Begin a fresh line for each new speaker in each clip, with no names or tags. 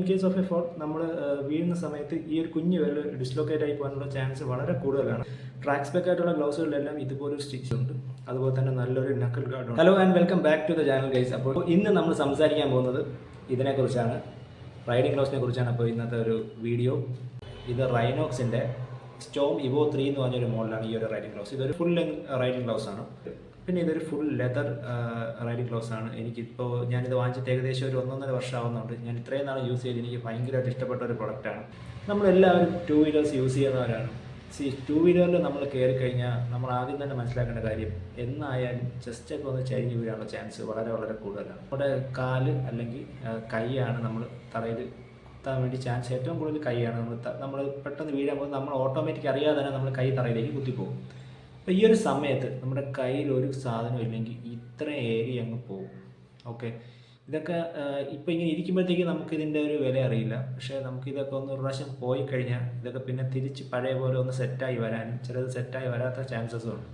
In case of a fall നമ്മൾ വീഴുന്ന സമയത്ത് ഈ ഒരു കുഞ്ഞ് വിരൽ ഡിസ്ലൊക്കേറ്റ് ആയി പോകാനുള്ള ചാൻസ് വളരെ കൂടുതലാണ്. ട്രാക്ക് സ്പെക്ക് ആയിട്ടുള്ള ഗ്ലൗസുകളിലെല്ലാം ഇതുപോലൊരു സ്റ്റിച്ച് ഉണ്ട്, അതുപോലെ തന്നെ നല്ലൊരു നക്കിൾ ഗാർഡ് ഉണ്ട്. Hello and welcome back to the channel guys. അപ്പോൾ ഇന്ന് നമ്മൾ സംസാരിക്കാൻ പോകുന്നത് ഇതിനെക്കുറിച്ചാണ്, റൈഡിംഗ് ഗ്ലൗസിനെ കുറിച്ചാണ്. അപ്പോൾ ഇന്നത്തെ ഒരു വീഡിയോ ഇത് റൈനോക്സിൻ്റെ സ്റ്റോം ഇവോ 3 എന്ന് പറഞ്ഞൊരു മോഡലാണ് ഈ ഒരു റൈഡിംഗ് ഗ്ലൗസ്. ഇതൊരു ഫുൾ ലെങ്ത് റൈഡിംഗ് ഗ്ലൗസ് ആണ്. പിന്നെ ഇതൊരു ഫുൾ ലെതർ റൈഡിംഗ് ഗ്ലൗസ് ആണ്. എനിക്കിപ്പോൾ ഞാനിത് വാങ്ങിച്ചിട്ട് ഏകദേശം ഒരു 1.5 വർഷം ആവുന്നുണ്ട്. ഞാൻ ഇത്രയും നാൾ യൂസ് ചെയ്ത് എനിക്ക് ഭയങ്കരമായിട്ട് ഇഷ്ടപ്പെട്ട ഒരു പ്രൊഡക്റ്റാണ്. നമ്മളെല്ലാവരും 2 വീലേഴ്സ് യൂസ് ചെയ്യുന്നവരാണ്. 2 വീലറിൽ നമ്മൾ കയറി കഴിഞ്ഞാൽ നമ്മൾ ആദ്യം തന്നെ മനസ്സിലാക്കേണ്ട കാര്യം, എന്നായാലും ചെസ്റ്റൊക്കെ ഒന്ന് ചരിഞ്ഞ് വീഴാനുള്ള ചാൻസ് വളരെ വളരെ കൂടുതലാണ്. നമ്മുടെ കാല് അല്ലെങ്കിൽ കൈയാണ് നമ്മൾ തറയിൽ കുത്താൻ വേണ്ടി ചാൻസ് ഏറ്റവും കൂടുതൽ കൈയാണ്. നമ്മൾ പെട്ടെന്ന് വീഴാൻ പോകുന്നത് നമ്മൾ ഓട്ടോമാറ്റിക് അറിയാതെ തന്നെ നമ്മൾ കൈ തറയിലേക്ക് കുത്തിപ്പോകും. അപ്പോൾ ഈ ഒരു സമയത്ത് നമ്മുടെ കയ്യിൽ ഒരു സാധനം ഇല്ലെങ്കിൽ ഇത്ര ഏരിയ അങ്ങ് പോകും. ഓക്കെ, ഇതൊക്കെ ഇപ്പോൾ ഇങ്ങനെ ഇരിക്കുമ്പോഴത്തേക്ക് നമുക്കിതിൻ്റെ ഒരു വില അറിയില്ല. പക്ഷേ നമുക്കിതൊക്കെ ഒന്ന് ഒരു പ്രാവശ്യം പോയി കഴിഞ്ഞാൽ ഇതൊക്കെ പിന്നെ തിരിച്ച് പഴയ പോലെ ഒന്ന് സെറ്റായി വരാനും ചിലത് സെറ്റായി വരാത്ത ചാൻസസും ഉണ്ട്.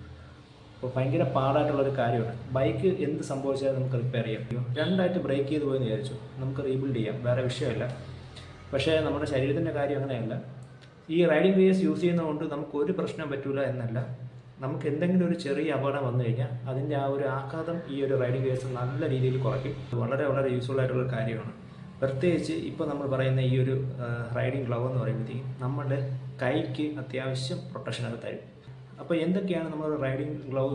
അപ്പോൾ ഭയങ്കര പാടായിട്ടുള്ളൊരു കാര്യമാണ്. ബൈക്ക് എന്ത് സംഭവിച്ചാലും നമുക്ക് റിപ്പയർ ചെയ്യാം. രണ്ടായിട്ട് ബ്രേക്ക് ചെയ്ത് പോയെന്ന് വിചാരിച്ചു, നമുക്ക് റീബിൽഡ് ചെയ്യാം, വേറെ വിഷയമില്ല. പക്ഷേ നമ്മുടെ ശരീരത്തിൻ്റെ കാര്യം അങ്ങനെയല്ല. ഈ റൈഡിംഗ് ഗിയേഴ്സ് യൂസ് ചെയ്യുന്നതുകൊണ്ട് നമുക്കൊരു പ്രശ്നം പറ്റില്ല എന്നല്ല, നമുക്ക് എന്തെങ്കിലും ഒരു ചെറിയ അപകടം വന്നു കഴിഞ്ഞാൽ അതിൻ്റെ ആ ഒരു ആഘാതം ഈ ഒരു റൈഡിംഗ് ഗിയേഴ്സ് നല്ല രീതിയിൽ കുറയ്ക്കും. വളരെ വളരെ യൂസ്ഫുൾ ആയിട്ടുള്ളൊരു കാര്യമാണ്. പ്രത്യേകിച്ച് ഇപ്പോൾ നമ്മൾ പറയുന്ന ഈ ഒരു റൈഡിംഗ് ഗ്ലൗ എന്ന് പറയുമ്പോഴത്തേക്കും നമ്മുടെ കൈക്ക് അത്യാവശ്യം പ്രൊട്ടക്ഷനൊക്കെ തരും. അപ്പോൾ എന്തൊക്കെയാണ് നമ്മൾ റൈഡിംഗ് ഗ്ലൗ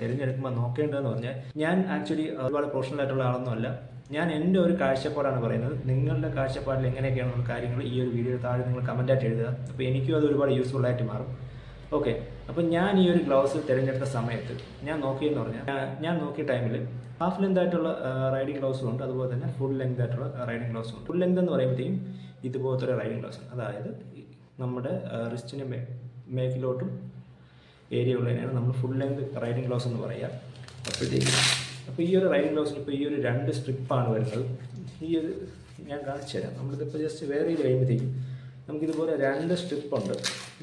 തിരഞ്ഞെടുക്കുമ്പോൾ നോക്കേണ്ടതെന്ന് പറഞ്ഞാൽ, ഞാൻ ആക്ച്വലി ഒരുപാട് പ്രൊഫഷണൽ ആയിട്ടുള്ള ആളൊന്നുമല്ല. ഞാൻ എൻ്റെ ഒരു കാഴ്ചപ്പാടാണ് പറയുന്നത്. നിങ്ങളുടെ കാഴ്ചപ്പാടിൽ എങ്ങനെയൊക്കെയാണുള്ള കാര്യങ്ങൾ ഈ ഒരു വീഡിയോ താഴെ നിങ്ങൾ കമൻറ്റായിട്ട് എഴുതുക. അപ്പോൾ എനിക്കും അത് ഒരുപാട് യൂസ്ഫുൾ ആയിട്ട് മാറും. ഓക്കെ, അപ്പോൾ ഞാൻ ഈ ഒരു ഗ്ലൗസ് തിരഞ്ഞെടുത്ത സമയത്ത് ഞാൻ നോക്കിയെന്ന് പറഞ്ഞാൽ, ഞാൻ നോക്കിയ ടൈമിൽ ഹാഫ് ലെങ്ത് ആയിട്ടുള്ള റൈഡിംഗ് ഗ്ലൗസും ഉണ്ട്, അതുപോലെ തന്നെ ഫുൾ ലെങ്ത് ആയിട്ടുള്ള റൈഡിംഗ് ഗ്ലൗസും ഉണ്ട്. ഫുൾ ലെങ്ത് എന്ന് പറയുമ്പോഴത്തേക്കും ഇതുപോലത്തെ ഒരു റൈഡിംഗ് ഗ്ലൗസ്, അതായത് നമ്മുടെ റിസ്റ്റിന് മേക്കിലോട്ടും ഏരിയ ഉള്ളതിനാണ് നമ്മൾ ഫുൾ ലെങ്ത് റൈഡിംഗ് ഗ്ലൗസ് എന്ന് പറയുക. അപ്പോൾ ഈ ഒരു റൈഡിംഗ് ഗ്ലൗസിന് ഇപ്പോൾ ഈ ഒരു 2 സ്ട്രിപ്പാണ് വരുന്നത്. ഈ ഒരു ഞാൻ കാണിച്ചു തരാം. നമ്മളിതിപ്പോൾ ജസ്റ്റ് വേറെ ചെയ്ത് കഴിയുമ്പോഴത്തേക്കും നമുക്കിതുപോലെ 2 സ്ട്രിപ്പുണ്ട്.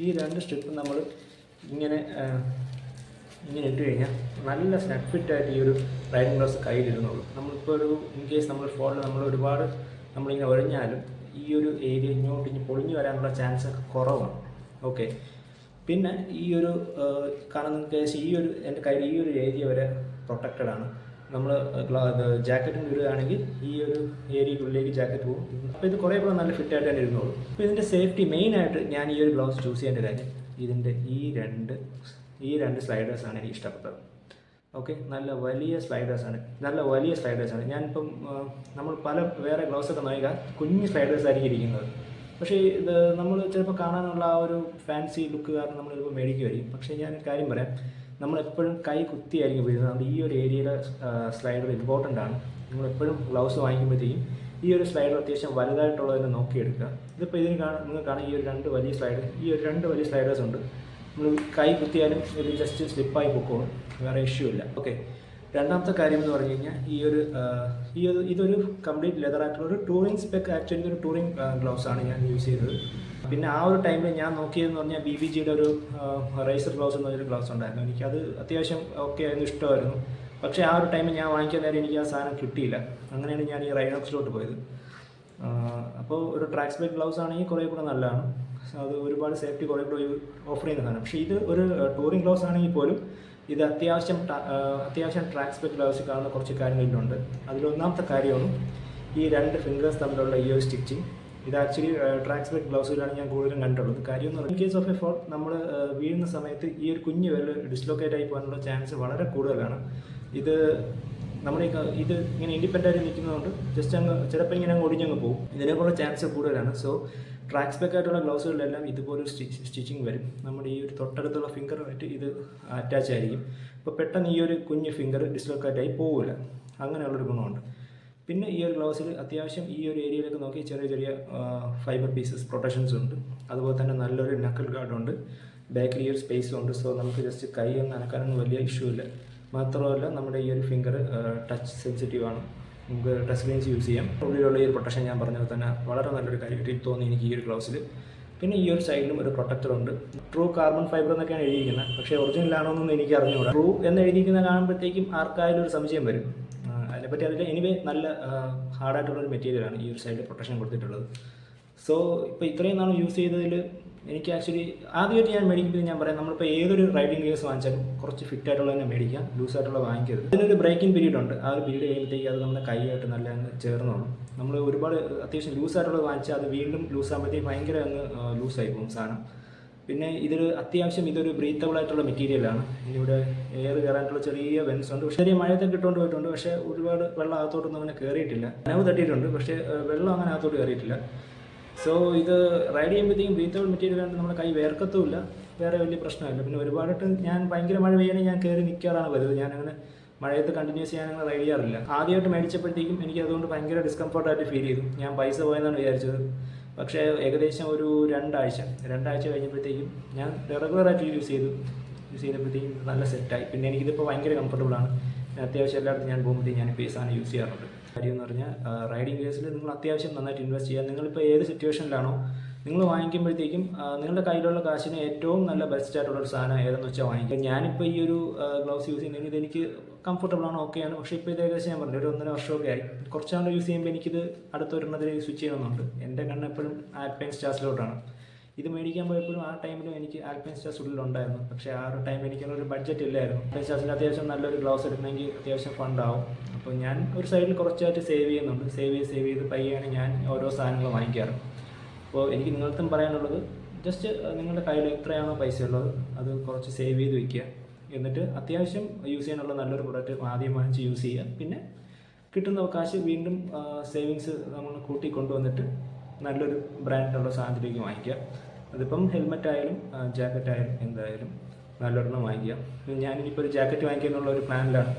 ഈ 2 സ്ട്രിപ്പ് നമ്മൾ ഇങ്ങനെ ഇട്ട് കഴിഞ്ഞാൽ നല്ല സ്നഗ് ഫിറ്റായിട്ട് ഈ ഒരു റൈഡിംഗ് ഗ്ലൗസ് കയ്യിലിരുന്നുള്ളൂ. നമ്മളിപ്പോൾ ഒരു ഇൻ കേസ് നമ്മൾ ഫോണിൽ നമ്മളിങ്ങനെ ഒഴിഞ്ഞാലും ഈ ഒരു ഏരിയ ഇങ്ങോട്ട് പൊളിഞ്ഞു വരാനുള്ള ചാൻസ് ഒക്കെ കുറവാണ്. ഓക്കെ, പിന്നെ ഈ ഒരു കാണുന്ന കേസ് ഈ ഒരു എൻ്റെ കയ്യിൽ ഈ ഒരു ഏരിയ വരെ പ്രൊട്ടക്റ്റഡ് ആണ്. നമ്മൾ ജാക്കറ്റിന് ഇടുകയാണെങ്കിൽ ഈ ഒരു ഏരിയക്കുള്ളിലേക്ക് ജാക്കറ്റ് പോകും. അപ്പോൾ ഇത് കുറേ കൂടെ നല്ല ഫിറ്റായിട്ട് തന്നെ ഇരുന്നോളൂ. അപ്പോൾ ഇതിൻ്റെ സേഫ്റ്റി മെയിനായിട്ട് ഞാൻ ഈ ഒരു ഗ്ലൗസ് ചൂസ് ചെയ്യേണ്ട കാര്യം, ഇതിൻ്റെ ഈ രണ്ട് സ്ലൈഡേഴ്സാണ് എനിക്ക് ഇഷ്ടപ്പെട്ടത്. ഓക്കെ, നല്ല വലിയ സ്ലൈഡേഴ്സാണ്. ഞാനിപ്പം നമ്മൾ പല വേറെ ഗ്ലൗസൊക്കെ നോക്കിയാൽ കുഞ്ഞ് സ്ലൈഡേഴ്സ് ആയിരിക്കും ഇരിക്കുന്നത്. പക്ഷേ ഇത് നമ്മൾ ചിലപ്പോൾ കാണാനുള്ള ആ ഒരു ഫാൻസി ലുക്ക് കാരണം നമ്മൾ ചിലപ്പോൾ മേടിക്കുമായിരിക്കും. പക്ഷേ ഞാൻ കാര്യം പറയാം, നമ്മളെപ്പോഴും കൈ കുത്തിയായിരിക്കും വീഴുന്നത്. അതുകൊണ്ട് ഈ ഒരു ഏരിയയിലെ സ്ലൈഡർ ഇമ്പോർട്ടൻ്റ് ആണ്. നമ്മളെപ്പോഴും ഗ്ലൗസ് വാങ്ങിക്കുമ്പോഴത്തേക്കും ഈ ഒരു സ്ലൈഡർ അത്യാവശ്യം വലുതായിട്ടുള്ളതിനെ നോക്കിയെടുക്കുക. ഇതിപ്പോൾ ഇതിന് നിങ്ങൾ കാണാം, ഈ ഒരു 2 വലിയ സ്ലൈഡേഴ്സ് ഉണ്ട്. നമ്മൾ കൈ കുത്തിയാലും ഒരു ജസ്റ്റ് സ്ലിപ്പായി പൊക്കോളും, വേറെ ഇഷ്യൂ ഇല്ല. ഓക്കെ, രണ്ടാമത്തെ കാര്യം എന്ന് പറഞ്ഞു കഴിഞ്ഞാൽ ഇതൊരു കംപ്ലീറ്റ് ലെതർ ആയിട്ടുള്ള ഒരു ടൂറിംഗ് സ്പെക്ക്. ആക്ച്വലി ഒരു ടൂറിംഗ് ഗ്ലൗസ് ആണ് ഞാൻ യൂസ് ചെയ്തത്. പിന്നെ ആ ഒരു ടൈമിൽ ഞാൻ നോക്കിയതെന്ന് പറഞ്ഞാൽ BBGയുടെ ഒരു റേസർ ഗ്ലൗസ് എന്ന് പറഞ്ഞൊരു ഗ്ലൗസ് ഉണ്ടായിരുന്നു. എനിക്കത് അത്യാവശ്യം ഓക്കെ ആയിരുന്നു, ഇഷ്ടമായിരുന്നു. പക്ഷേ ആ ഒരു ടൈമിൽ ഞാൻ വാങ്ങിക്കാൻ നേരം എനിക്ക് ആ സാധനം കിട്ടിയില്ല. അങ്ങനെയാണ് ഞാൻ ഈ റൈനോക്സിലോട്ട് പോയത്. അപ്പോൾ ഒരു ട്രാക്ക് സ്പെക്ക് ഗ്ലൗസ് ആണെങ്കിൽ കുറേ കൂടെ നല്ലതാണ്. അത് ഒരുപാട് സേഫ്റ്റി കുറേ കൂടെ ഓഫർ ചെയ്യുന്ന സാധനം. പക്ഷേ ഇത് ഒരു ടൂറിംഗ് ഗ്ലൗസ് ആണെങ്കിൽ പോലും ഇത് അത്യാവശ്യം ട്രാക്ക് സ്പെക്ക് ഗ്ലൗസിൽ കാണുന്ന കുറച്ച് കാര്യങ്ങളുണ്ട്. അതിലൊന്നാമത്തെ കാര്യമാണ് ഈ 2 ഫിംഗേഴ്സ് തമ്മിലുള്ള ഈ ഒരു സ്റ്റിച്ചിങ്. ഇത് ആക്ച്വലി ട്രാക്ക് സ്പെക്ക് ഗ്ലൗസിലാണ് ഞാൻ കൂടുതലും കണ്ടിട്ടുള്ളത്. കാര്യം എന്ന് പറഞ്ഞാൽ, in case of a fall നമ്മൾ വീഴുന്ന സമയത്ത് ഈ ഒരു കുഞ്ഞ് വിരൽ ഡിസ്ലൊക്കേറ്റ് ആയി പോകാനുള്ള ചാൻസ് വളരെ കൂടുതലാണ്. ഇത് ഇത് ഇങ്ങനെ ഇൻഡിപെൻഡൻ്റ് ആയിട്ട് നിൽക്കുന്നതുകൊണ്ട് ജസ്റ്റ് ചിലപ്പോൾ ഇങ്ങനെ ഒടിഞ്ഞങ്ങ് പോകും. ഇതിനേക്കുള്ള ചാൻസ് കൂടുതലാണ്. സോ ട്രാക്ക് സ്പെക്ക് ആയിട്ടുള്ള ഗ്ലൗസുകളിലെല്ലാം ഇതുപോലൊരു സ്റ്റിച്ചിങ് വരും. നമ്മുടെ ഈ ഒരു തൊട്ടടുത്തുള്ള ഫിംഗറുമായിട്ട് ഇത് അറ്റാച്ച് ആയിരിക്കും. അപ്പോൾ പെട്ടെന്ന് ഈ ഒരു കുഞ്ഞ് ഫിംഗർ ഡിസ്ലൊക്കേറ്റ് ആയി പോകില്ല. അങ്ങനെയുള്ളൊരു ഗുണമുണ്ട്. പിന്നെ ഈ ഒരു ഗ്ലൗസിൽ അത്യാവശ്യം ഈ ഒരു ഏരിയയിലൊക്കെ നോക്കി ചെറിയ ഫൈബർ പീസസ് പ്രൊട്ടക്ഷൻസ് ഉണ്ട്. അതുപോലെ തന്നെ നല്ലൊരു നക്കിൾ ഗാർഡുണ്ട്. ബാക്കിൽ ഈ ഒരു സ്പേസും ഉണ്ട്. സോ നമുക്ക് ജസ്റ്റ് കൈ ഒന്ന് അനക്കാനൊന്നും വലിയ ഇഷ്യൂ ഇല്ല. മാത്രമല്ല നമ്മുടെ ഈ ഒരു ഫിംഗർ ടച്ച് സെൻസിറ്റീവ് ആണ്. നമുക്ക് ടച്ച് സ്ക്രീൻസ് യൂസ് ചെയ്യാം. ഉള്ളിലുള്ള ഈ ഒരു പ്രൊട്ടക്ഷൻ ഞാൻ പറഞ്ഞത് തന്നെ വളരെ നല്ലൊരു കാര്യമായിട്ട് തോന്നി എനിക്ക് ഈ ഒരു ഗ്ലൗസിൽ. പിന്നെ ഈ ഒരു സൈഡിലും ഒരു പ്രൊട്ടക്ടർ ഉണ്ട്. ട്രൂ കാർബൺ ഫൈബർ എന്നൊക്കെയാണ് എഴുതിയിരിക്കുന്നത്. പക്ഷേ ഒറിജിനൽ ആണോ എന്നൊന്നും എനിക്ക് അറിഞ്ഞുകൂടാ. ട്രൂ എന്ന് എഴുതിയിരിക്കുന്ന കാണുമ്പോഴത്തേക്കും ആർക്കായാലും ഒരു സംശയം വരും. അതിനെ അതിനെപ്പറ്റി അറിയില്ല. എനിവേ നല്ല ഹാർഡായിട്ടുള്ളൊരു മെറ്റീരിയലാണ് ഈ ഒരു സൈഡിൽ പ്രൊട്ടക്ഷൻ കൊടുത്തിട്ടുള്ളത്. സോ ഇപ്പോൾ ഇത്രയും നാൾ യൂസ് ചെയ്തതിൽ എനിക്ക് ആക്ച്വലി ആദ്യമായിട്ട് ഞാൻ മേടിക്കുമ്പോൾ ഞാൻ പറയാം, നമ്മളിപ്പോൾ ഏതൊരു റൈഡിങ് ഗിയേഴ്സ് വാങ്ങിച്ചാലും കുറച്ച് ഫിറ്റായിട്ടുള്ള തന്നെ മേടിക്കാം, ലൂസായിട്ടുള്ള വാങ്ങിക്കരുത്. ഇതിനൊരു ബ്രേക്കിംഗ് പീരീഡ് ഉണ്ട്. ആ ഒരു പീരീഡ് കഴിയുമ്പോഴത്തേക്ക് അത് നമ്മുടെ കൈയായിട്ട് നല്ല അങ്ങ് ചേർന്നോളും. നമ്മൾ ഒരുപാട് അത്യാവശ്യം ലൂസായിട്ടുള്ളത് വാങ്ങിച്ചാൽ അത് വീണ്ടും ലൂസാകുമ്പോഴത്തേക്ക് ഭയങ്കര അങ്ങ് ലൂസായി പോകും സാധനം. പിന്നെ ഇതൊരു ബ്രീത്തബിൾ ആയിട്ടുള്ള മെറ്റീരിയലാണ്. ഇതിലൂടെ എയർ കയറാനുള്ള ചെറിയ വെൻസ് ഉണ്ട്. പക്ഷേ ചെറിയ മഴയത്തൊക്കെ ഇട്ടുകൊണ്ട് പോയിട്ടുണ്ട്. പക്ഷേ ഒരുപാട് വെള്ളം അകത്തോട്ടൊന്നും അങ്ങനെ കയറിയിട്ടില്ല. നനവ് തട്ടിയിട്ടുണ്ട്, പക്ഷേ വെള്ളം അങ്ങനെ അകത്തോട്ട് കയറിയിട്ടില്ല. സോ ഇത് റൈഡ് ചെയ്യുമ്പോഴത്തേക്കും ബ്രീത്തബിൾ മെറ്റീരിയൽ ആണ്. നമ്മുടെ കൈ വേർക്കത്തുമില്ല, വേറെ വലിയ പ്രശ്നമില്ല. പിന്നെ ഒരുപാടായിട്ട് ഞാൻ ഭയങ്കര മഴ പെയ്യണമെങ്കിൽ ഞാൻ കയറി നിൽക്കാറാണ് പതിവ്. ഞാനങ്ങനെ മഴയത്ത് കണ്ടിന്യൂസ് ചെയ്യാനങ്ങനെ റൈഡ് ചെയ്യാറില്ല. ആദ്യമായിട്ട് മേടിച്ചപ്പോഴത്തേക്കും എനിക്ക് അതുകൊണ്ട് ഭയങ്കര ഡിസ്കംഫർട്ടായിട്ട് ഫീൽ ചെയ്തു. ഞാൻ പൈസ പോയെന്നാണ് വിചാരിച്ചത്. പക്ഷേ ഏകദേശം ഒരു രണ്ടാഴ്ച കഴിഞ്ഞപ്പോഴത്തേക്കും ഞാൻ റെഗുലറായിട്ട് യൂസ് ചെയ്തപ്പോഴത്തേക്കും നല്ല സെറ്റായി. പിന്നെ എനിക്കിതിപ്പോൾ ഭയങ്കര കംഫർട്ടബിളാണ്. അത്യാവശ്യം എല്ലായിടത്തും ഞാൻ പോകുമ്പോഴത്തേക്കും ഞാനിപ്പോൾ ഈ സാധനം യൂസ് ചെയ്യാറുണ്ട്. കാര്യം എന്ന് പറഞ്ഞാൽ റൈഡിങ് ഗിയേഴ്സിൽ നിങ്ങൾ അത്യാവശ്യം നന്നായിട്ട് ഇൻവെസ്റ്റ് ചെയ്യുക. നിങ്ങളിപ്പോൾ ഏത് സിറ്റുവേഷനിലാണോ നിങ്ങൾ വാങ്ങിക്കുമ്പോഴത്തേക്കും നിങ്ങളുടെ കയ്യിലുള്ള കാശിന് ഏറ്റവും നല്ല ബെസ്റ്റ് ആയിട്ടുള്ളൊരു സാധനം ഏതെന്ന് വെച്ചാൽ വാങ്ങിക്കുക. ഞാനിപ്പോൾ ഈ ഒരു ഗ്ലൗസ് യൂസ് ചെയ്യുന്നതിന് ഇതെനിക്ക് കംഫർട്ടബിളാണ്, ഓക്കെയാണ്. പക്ഷേ ഇപ്പോൾ ഇത് ഏകദേശം ഞാൻ പറഞ്ഞു ഒരു 1.5 വർഷമൊക്കെ ആയി. കുറച്ചാണ്ട് യൂസ് ചെയ്യുമ്പോൾ എനിക്കിത് അടുത്തൊരെണ്ണത്തിലേക്ക് സ്വിച്ച് ചെയ്യണമെന്നുണ്ട്. എൻ്റെ കണ്ണ് എപ്പോഴും ആൽപൈൻ സ്റ്റാർസിലോട്ടാണ്. ഇത് മേടിക്കാൻ പോയപ്പോഴും ആ ടൈമിലും എനിക്ക് ആൽപൈൻ സ്റ്റാർസ് ഉള്ളിലുണ്ടായിരുന്നു. പക്ഷേ ആ ഒരു ടൈം എനിക്കൊരു ബഡ്ജറ്റ് ഇല്ലായിരുന്നു. ആൽപൈൻ സ്റ്റാർസിൽ അത്യാവശ്യം നല്ലൊരു ഗ്ലൗസ് എടുക്കണമെങ്കിൽ അത്യാവശ്യം ഫണ്ടാവും. അപ്പോൾ ഞാൻ ഒരു സൈഡിൽ കുറച്ചായിട്ട് സേവ് ചെയ്യുന്നുണ്ട്. സേവ് ചെയ്ത് പയ്യാണ് ഞാൻ ഓരോ സാധനങ്ങൾ വാങ്ങിക്കാറ്. അപ്പോൾ എനിക്ക് നിങ്ങൾക്കും പറയാനുള്ളത്, ജസ്റ്റ് നിങ്ങളുടെ കയ്യിൽ എത്രയാണോ പൈസ ഉള്ളത് അത് കുറച്ച് സേവ് ചെയ്ത് വയ്ക്കുക. എന്നിട്ട് അത്യാവശ്യം യൂസ് ചെയ്യാനുള്ള നല്ലൊരു പ്രൊഡക്റ്റ് ആദ്യം വാങ്ങിച്ച് യൂസ് ചെയ്യുക. പിന്നെ കിട്ടുന്ന കാശ് വീണ്ടും സേവിങ്സ് നമ്മൾ കൂട്ടി കൊണ്ടുവന്നിട്ട് നല്ലൊരു ബ്രാൻഡുള്ള സാധനത്തിലേക്ക് വാങ്ങിക്കുക. അതിപ്പം ഹെൽമെറ്റ് ആയാലും ജാക്കറ്റ് ആയാലും എന്തായാലും നല്ലൊരെണ്ണം വാങ്ങിക്കുക. ഞാനിപ്പോൾ ഒരു ജാക്കറ്റ് വാങ്ങിക്കുക എന്നുള്ള ഒരു പ്ലാനിലാണ്.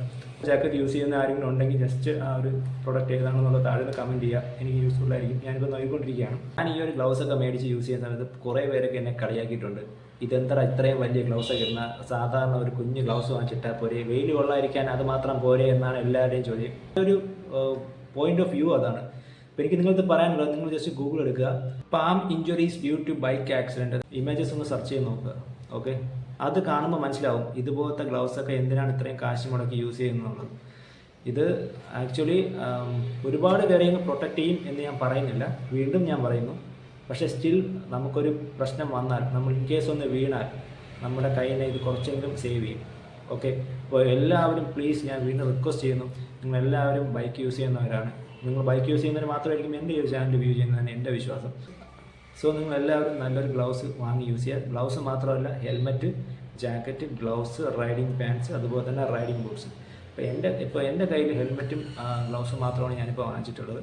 ജാക്കറ്റ് യൂസ് ചെയ്യുന്ന ആരെങ്കിലും ഉണ്ടെങ്കിൽ ജസ്റ്റ് ആ ഒരു പ്രൊഡക്റ്റ് ഏതാണെന്നുള്ളത് താഴെ കമൻറ്റ് ചെയ്യുക. എനിക്ക് യൂസ്ഫുൾ ആയിരിക്കും. ഞാനിപ്പോൾ നോക്കിക്കൊണ്ടിരിക്കുകയാണ്. ഞാൻ ഈ ഒരു ഗ്ലൗസൊക്കെ മേടിച്ച് യൂസ് ചെയ്യുന്ന സമയത്ത് കുറേ പേരൊക്കെ എന്നെ കളിയാക്കിയിട്ടുണ്ട്. ഇതെന്താ ഇത്രയും വലിയ ഗ്ലൗസൊക്കെ ഇടുന്ന, സാധാരണ ഒരു കുഞ്ഞ് ഗ്ലൗസ് വാങ്ങിച്ചിട്ടാൽ പോരെ, വെയിൽ കൊള്ളാതിരിക്കാൻ അത് മാത്രം പോരെ എന്നാണ് എല്ലാവരുടെയും ചോദ്യം. ഒരു പോയിന്റ് ഓഫ് വ്യൂ അതാണ്. അപ്പോൾ എനിക്ക് നിങ്ങൾക്ക് പറയാനുള്ളത്, നിങ്ങൾ ജസ്റ്റ് ഗൂഗിൾ എടുക്കുക, palm injuries due to bike accident, images ഒന്ന് സെർച്ച് ചെയ്ത് നോക്കുക. ഓക്കെ, അത് കാണുമ്പോൾ മനസ്സിലാവും ഇതുപോലത്തെ ഗ്ലൗസൊക്കെ എന്തിനാണ് ഇത്രയും കാശ് മുടക്കി യൂസ് ചെയ്യുന്നത്. ഇത് ആക്ച്വലി ഒരുപാട് പേരെയും പ്രൊട്ടക്റ്റ് ചെയ്യും എന്ന് ഞാൻ പറയുന്നില്ല, വീണ്ടും ഞാൻ പറയുന്നു. പക്ഷേ സ്റ്റിൽ നമുക്കൊരു പ്രശ്നം വന്നാൽ, നമ്മൾ ഇൻ കേസ് ഒന്ന് വീണാൽ നമ്മുടെ കയ്യിനെ ഇത് കുറച്ചെങ്കിലും സേവ് ചെയ്യും. ഓക്കെ, അപ്പോൾ എല്ലാവരും പ്ലീസ്, ഞാൻ വീണ്ടും റിക്വസ്റ്റ് ചെയ്യുന്നു, നിങ്ങളെല്ലാവരും ബൈക്ക് യൂസ് ചെയ്യുന്നവരാണ്. നിങ്ങൾ ബൈക്ക് യൂസ് ചെയ്യുന്നതിന് മാത്രമായിരിക്കും എൻ്റെ ഈ ചാനൽ വ്യൂ ചെയ്യുന്നതാണ് എൻ്റെ വിശ്വാസം. സോ നിങ്ങളെല്ലാവരും നല്ലൊരു ഗ്ലൗസ് വാങ്ങി യൂസ് ചെയ്യുക. ഗ്ലൗസ് മാത്രമല്ല, helmet, jacket, gloves, riding pants, അതുപോലെ തന്നെ റൈഡിങ് ബൂട്ട്സ്. ഇപ്പോൾ എൻ്റെ കയ്യിൽ ഹെൽമെറ്റും ഗ്ലൗസും മാത്രമാണ് ഞാനിപ്പോൾ വാങ്ങിച്ചിട്ടുള്ളത്.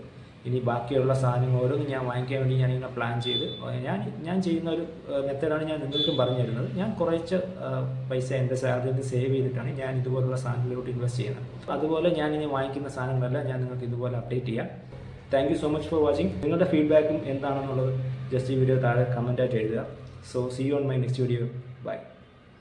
ഇനി ബാക്കിയുള്ള സാധനങ്ങൾ ഓരോന്നും ഞാൻ വാങ്ങിക്കാൻ വേണ്ടി ഞാനിങ്ങനെ പ്ലാൻ ചെയ്ത് ഞാൻ ചെയ്യുന്ന ഒരു മെത്തേഡാണ് ഞാൻ നിങ്ങൾക്കും പറഞ്ഞു തരുന്നത്. ഞാൻ കുറച്ച് പൈസ എൻ്റെ സാലറിയിൽ നിന്ന് സേവ് ചെയ്തിട്ടാണ് ഞാൻ ഇതുപോലുള്ള സാധനങ്ങളിലോട്ട് ഇൻവെസ്റ്റ് ചെയ്യുന്നത്. അതുപോലെ ഞാനിനി വാങ്ങിക്കുന്ന സാധനങ്ങളെല്ലാം ഞാൻ നിങ്ങൾക്ക് ഇതുപോലെ അപ്ഡേറ്റ് ചെയ്യാം. Thank you so much for watching. നിങ്ങളുടെ ഫീഡ്ബാക്കും എന്താണെന്നുള്ളത് ജസ്റ്റ് ഈ വീഡിയോ താഴെ കമൻറ്റായിട്ട് എഴുതുക. So see you on my next video. By.